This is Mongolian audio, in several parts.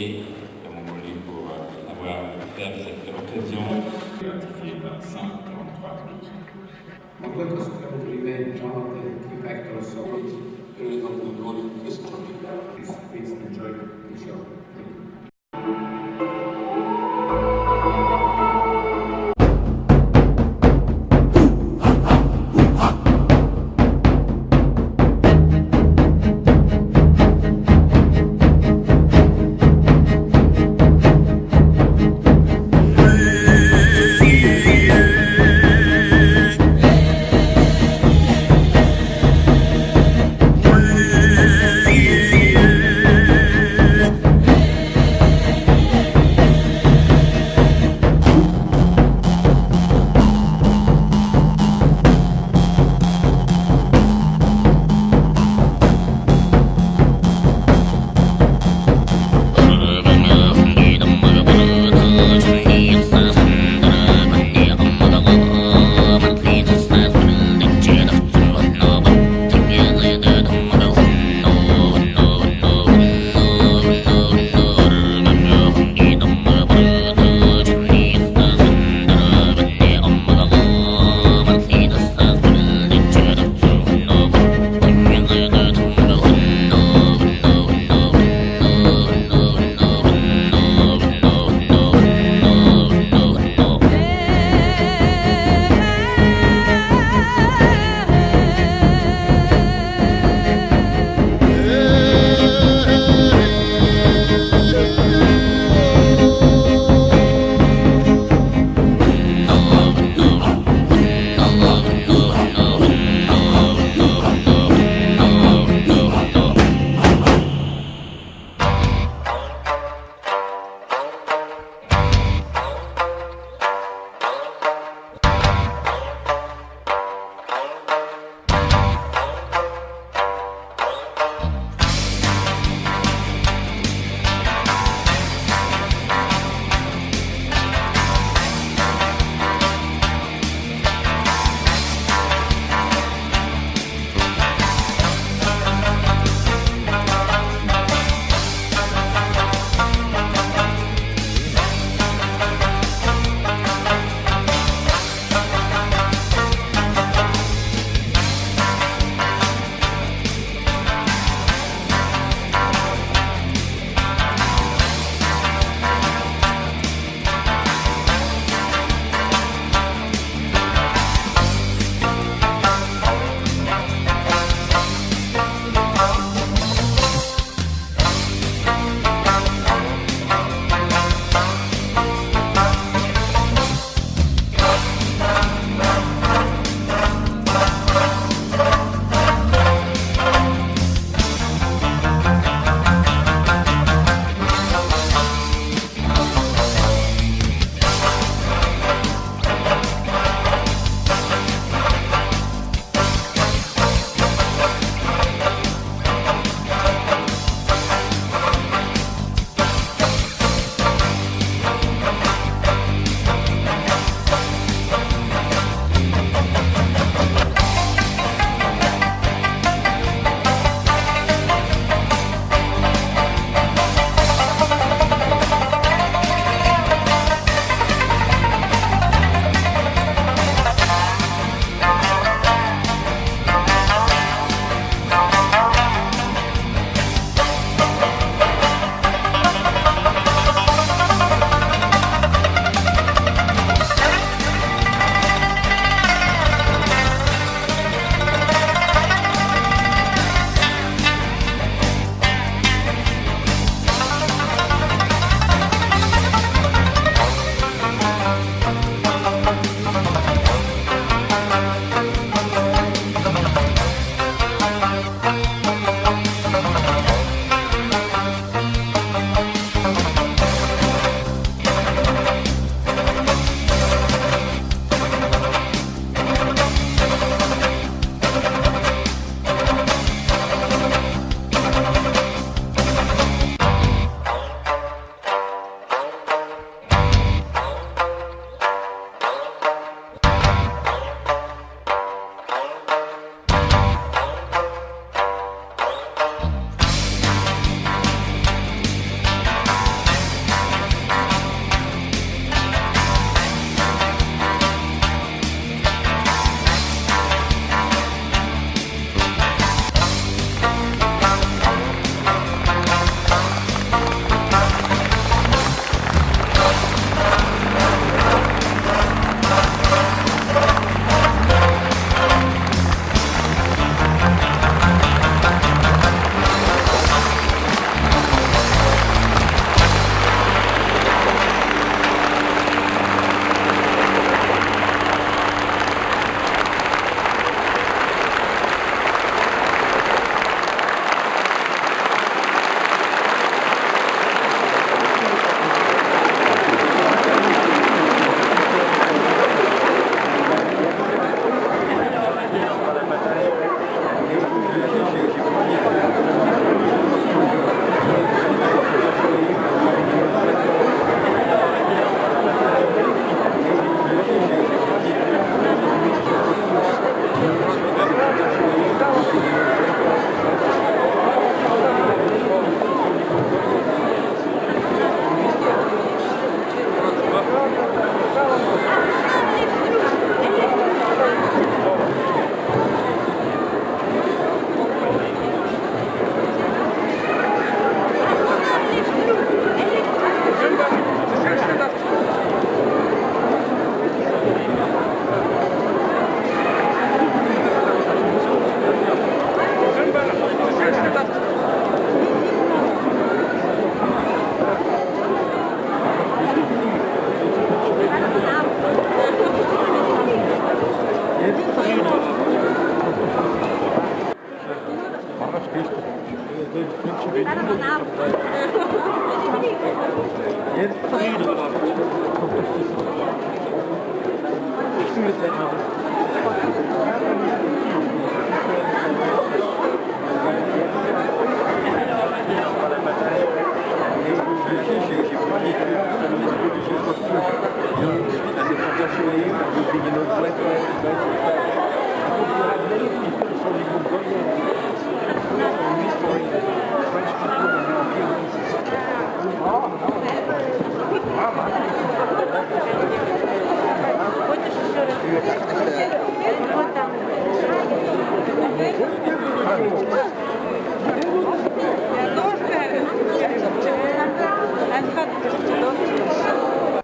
et la Mongolie pour avoir offert cette occasion ratifiée par 143 pays. Mongolia still remain one of the key factors of which period of Mongolian history. Please enjoy the show. Thank you.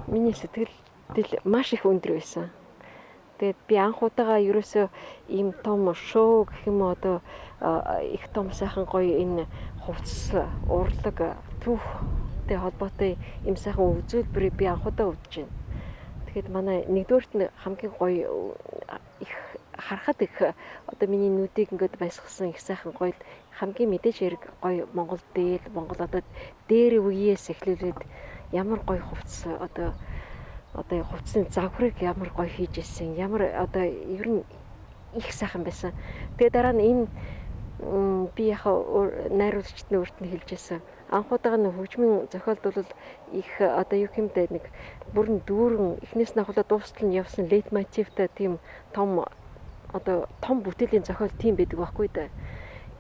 Миний сэтгэл маш их өндөр байсан. Тэгээд би анх удаага ерөөсөө ийм том шоу гэх юм одоо их том сайхан гоё энэ хувцас урлаг түүхтэй холбоотой ийм сайхан үзүүлбэрийг би анх удаа үзэж байна. Тэгэхэд манай нэгдүгээрт нь хамгийн гоё их харахад их одоо миний нүдийг ингээд баясгасан их сайхан гоё хамгийн мэдээж хэрэг гоё Монгол дээл Монгол одоо дээр үеэс эхлүүлээд ямар гоё хувцас одоо хувцсны загварыг ямар гоё хийж ирсэн ямар одоо ер нь их сайхан байсан. Тэгээ дараа нь энэ би яхаа найруулагчдын өөрт нь хэлжсэн. Анх удаага нэг хөгжмийн зохиолд бол их одоо юу хэмтэй нэг бүрэн дүүрэн эхнээс нь ахвала дуустал нь явсан лейтмотивтай тийм том одоо том бүтээлийн зохиол тийм байдаг байхгүй да.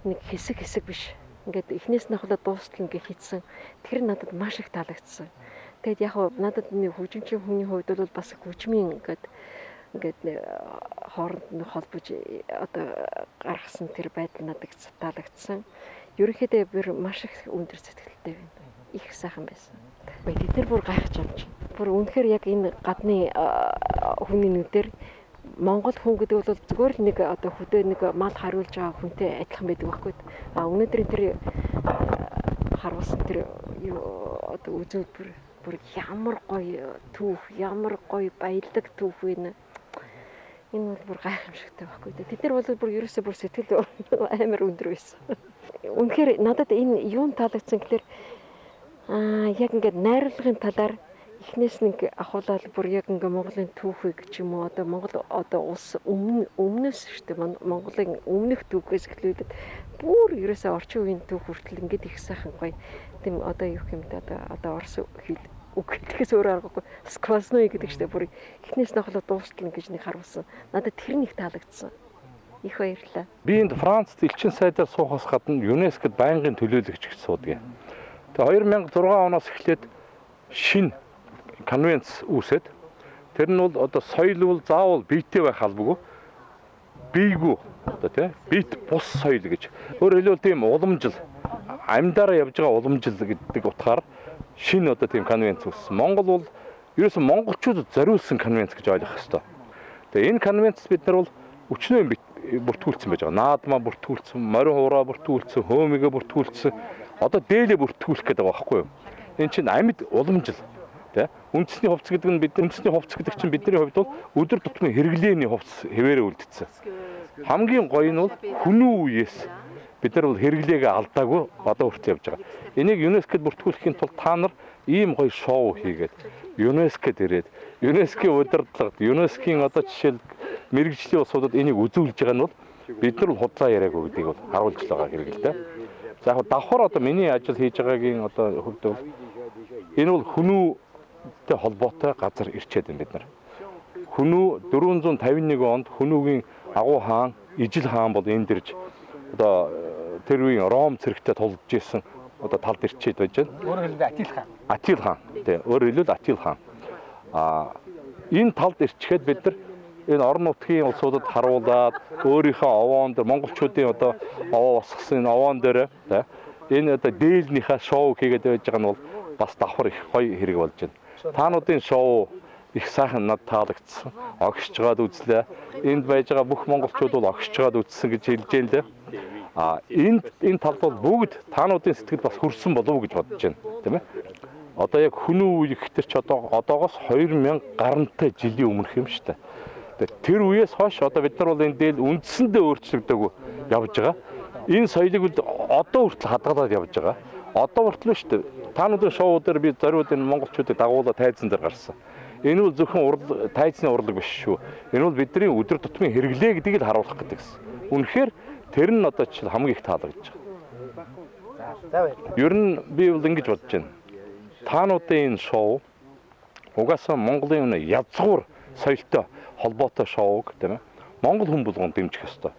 Нэг хэсэг биш. Ингээд эхнээс нь ахвала дуустал ингээ хийцэн. Тэр надад маш их таалагдсан. Тэгэд яг надад нэг хөгжимчин хүний хувьд бол бас хөгжмийн ингээд хооронд нь холбож одоо гаргасан тэр байдал надад таалагдсан. Ерөнхийдөө би маш их өндөр сэтгэлтэй байна. Их сайхан байсан. Бид тэр бүр гайхаж амж. Бүр үнэхээр яг энэ гадны хүний нүдээр Монгол хүн гэдэг бол зүгээр л нэг одоо хөдөө нэг мал хариулж байгаа хүнтэй адилхан байдаг байхгүй. Өнөөдөр тэр харуулсан тэр одоо үзүүлбэр бүр ямар гоё түүх, ямар гоё баялаг түүх вэ? Энэ бол бүр гайхамшигтай байхгүй. Тэд нар бол бүр ерөөсөө бүр сэтгэл амар өндөр байсан. Үнэхээр надад энэ юун таалагдсан гэхээр яг ингээд найруулгын талаар эхнээс нэг ахуулаад бүр яг ингээ Монголын түүхийг ч юм уу одоо Монгол одоо улс өмнөөс шүү дээ Монголын өмнөх түүхээс эхлүүлээд бүр ерөөсөө орчин үеийн түүх хүртэл ингээд их сайхан гоё тийм одоо юу хэмтэй одоо орос хэл үг хэлэхээс өөр аргагүй сквасной гэдэг чинь бүр эхнээс нь ахуулаад дуустал гэж нэг харуулсан. Надад тэр нэг таалагдсан. Их баярлалаа. Би энд Францд элчин сайдаар суухаас гадна ЮНЕСКОд байнгын төлөөлөгч гэж суудаг. Тэгээ 2006 оноос эхлээд шинэ конвенц үүсээд тэр нь бол одоо соёл бол заавал биетэй байх албагүй бийгүү одоо тий бит бус соёл гэж өөрөөр хэлбэл тийм уламжил амьдараа явж байгаа уламжил гэдэг утгаар шинэ одоо тийм конвенц үүссэн. Монгол бол ерөөсөн монголчуудад зориулсан конвенц гэж ойлгох хэрэгтэй. Тэгээ энэ конвенц бид нар бол өчнөө бүртгүүлсэн байж байгаа. Наадмаа бүртгүүлсэн, морин хуураа бүртгүүлсэн, хөөмигээ бүртгүүлсэн. Одоо дээлээ бүртгүүлэх гэдэг байгаа байхгүй юу? Энэ чинь амьд уламжил. Үндэсний хувцас гэдэг нь үндэсний хувцас гэдэг чинь бидний хувьд бол өдөр тутмын хэрэглээний хувцас хэвээрээ үлдсэн. Хамгийн гоё нь бол хүнүү үеэс бид нар бол хэрэглээгээ алдаагүй одоо хүртэл явж байгаа. Энийг ЮНЕСКОд бүртгүүлэхийн тулд та нар ийм гоё шоу хийгээд ЮНЕСКОд ирээд ЮНЕСКОгийн удирдлагад ЮНЕСКОгийн одоо жишээл мэрэгжлийн улсуудад энийг үзүүлж байгаа нь бол бид нар бол худлаа яриаггүй гэдгийг бол харуулж байгаа хэрэг л дээ. За яг давхар одоо миний ажил хийж байгаагийн одоо хувьд бол энэ бол хүнүүтэй холбоотой газар ирчээд байна бид нар. Хүнүү 451 онд хүнүүгийн агуу хаан, Ижил хаан бол энд ирж одоо тэр үеийн Ром цэрэгтэй тулж исэн одоо талд ирчээд байж байна. Өөрөөр хэлбэл Атил хаан. Атил хаан. Тий, өөрөөр хэлбэл Атил хаан. Энэ талд ирчгээд бид нар энэ орон нутгийн улсуудад харуулад өөрийнхөө овоон дээр монголчуудын одоо овоо босгосон энэ овоон дээр энэ одоо дээлнийхээ шоу хийгээд байж байгаа нь бол бас давхар их гоё хэрэг болж байна. Таануудын шоу их сайхан над таалагдсан. Огшж гад үзлээ. Энд байж байгаа бүх монголчууд бол огшж гад үзсэн гэж хэлж байна лээ. Энэ талд бол бүгд таануудын сэтгэл бас хүрсэн болов уу гэж бодож байна, тийм ээ. Одоо яг хүнүү үе гэхтэр ч одоогоос 2000 гарантай жилийн өмнөх юм шүү дээ. Тэр үеэс хойш одоо бид нар бол энэ дээл үндсэндээ өөрчлөгдөг явж байгаа. Энэ соёлыг одоо хүртэл хадгалаад явж байгаа. Одоо хүртэл шүү дээ. Та нарын шоу дээр би зориудын монголчуудыг дагуулад тайзан дээр гарсан. Энэ бол зөвхөн тайзны урлаг биш шүү. Энэ бол бидний өдөр тутмын хэрэглээ гэдгийг л харуулах гэдэг гэсэн. Үнэхээр тэр нь одоо ч хамгийн их таалагдж байгаа. Ер нь би бол ингэж бодож байна. Таануудын энэ шоу угаасаа Монголын язгуур соёлтой холбоотой шоуг тийм ээ. Монгол хүн болгон дэмжих ёстой.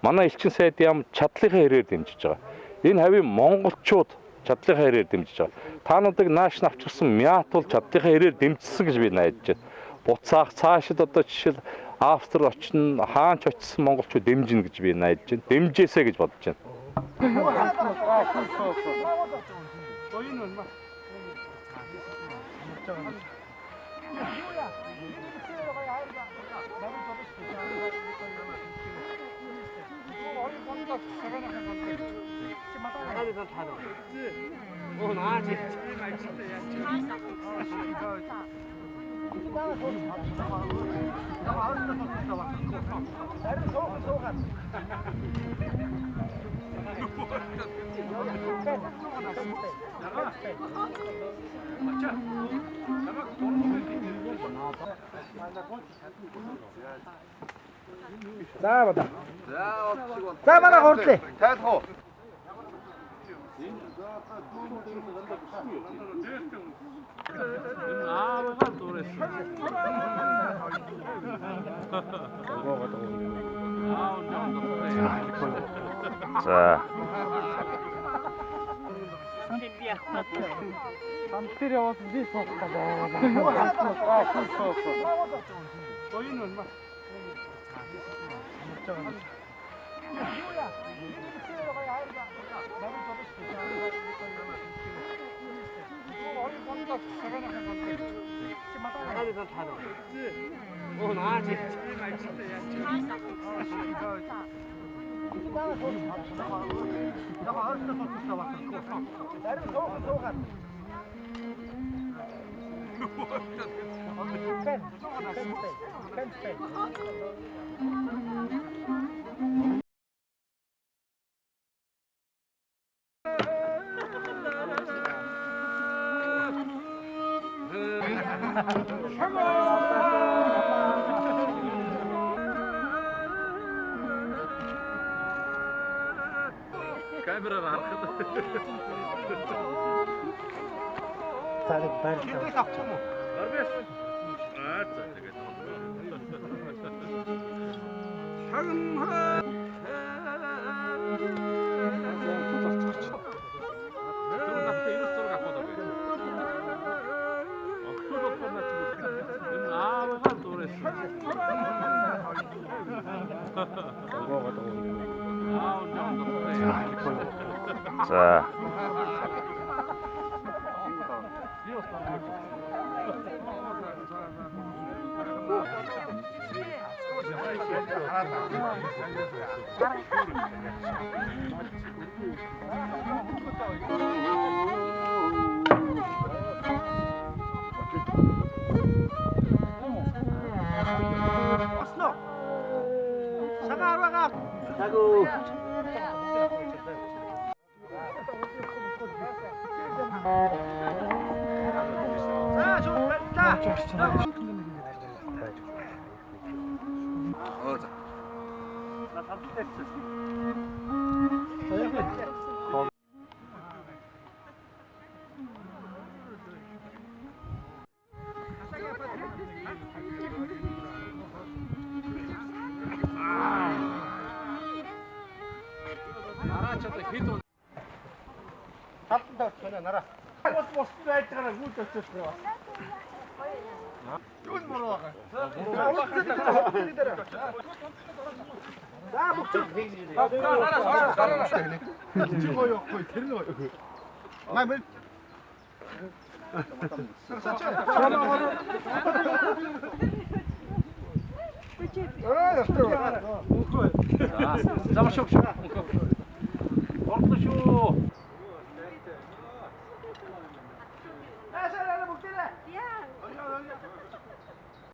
Манай элчин сайд яам чадлынхаа хэрээр дэмжиж байгаа. Энэ хавийн монголчууд чадлынхаа хэрээр дэмжиж байгаа. Таануудыг нааш навчсан Мят бол чадлынхаа хэрээр дэмжсэн гэж би найдаж байна. Буцаах цаашид одоо жишээл Австри очно, хаанч очсон монголчууд дэмжинэ гэж би найдаж байна. Дэмжээсэ гэж бодож байна. За бада. За манай хурлаа. Тайлхуу. За. Хамтэр яваад би суух байгаа. Камераар харахад. Цаалыг байрлаа. Гарбяс. За тэгээд. Шагнаа. За. Осно. Сагааваа. Сагу. 자, 좀 뺐다. 나 잡히겠어. 잡다 전혀 나라. 뭐 스트라이크 하나 못 쳤어. 이건 뭐라 가. 자, 목적. 나라. 찍어요. 거의 데리러 가요. 나 뭐. 잡으십시오.